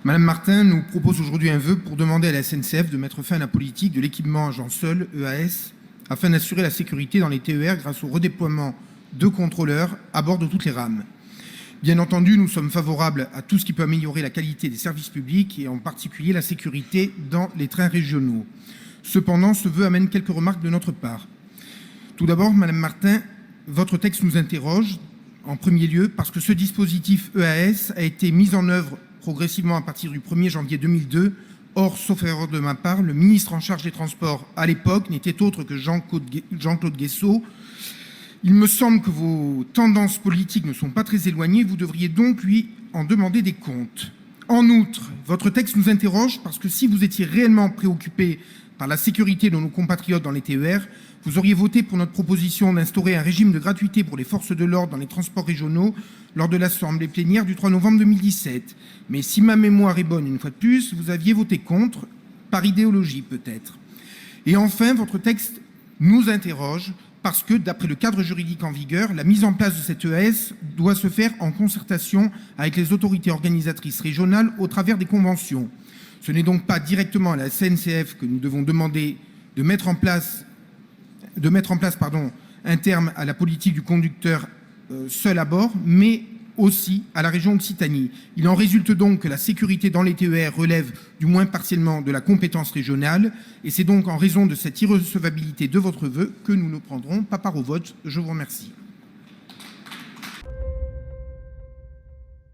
Madame Martin nous propose aujourd'hui un vœu pour demander à la SNCF de mettre fin à la politique de l'équipement agent seul, EAS, afin d'assurer la sécurité dans les TER grâce au redéploiement de contrôleurs à bord de toutes les rames. Bien entendu, nous sommes favorables à tout ce qui peut améliorer la qualité des services publics et en particulier la sécurité dans les trains régionaux. Cependant, ce vœu amène quelques remarques de notre part. Tout d'abord, Madame Martin, votre texte nous interroge en premier lieu parce que ce dispositif EAS a été mis en œuvre progressivement à partir du 1er janvier 2002. Or, sauf erreur de ma part, le ministre en charge des Transports à l'époque n'était autre que Jean-Claude Guessot. Il me semble que vos tendances politiques ne sont pas très éloignées, vous devriez donc lui en demander des comptes. En outre, votre texte nous interroge parce que si vous étiez réellement préoccupé par la sécurité de nos compatriotes dans les TER, vous auriez voté pour notre proposition d'instaurer un régime de gratuité pour les forces de l'ordre dans les transports régionaux lors de l'assemblée plénière du 3 novembre 2017. Mais si ma mémoire est bonne, une fois de plus, vous aviez voté contre, par idéologie peut-être. Et enfin, votre texte nous interroge parce que, d'après le cadre juridique en vigueur, la mise en place de cette EAS doit se faire en concertation avec les autorités organisatrices régionales au travers des conventions. Ce n'est donc pas directement à la SNCF que nous devons demander de mettre en place un terme à la politique du conducteur seul à bord, mais aussi à la région Occitanie. Il en résulte donc que la sécurité dans les TER relève du moins partiellement de la compétence régionale, et c'est donc en raison de cette irrecevabilité de votre vœu que nous ne prendrons pas part au vote. Je vous remercie.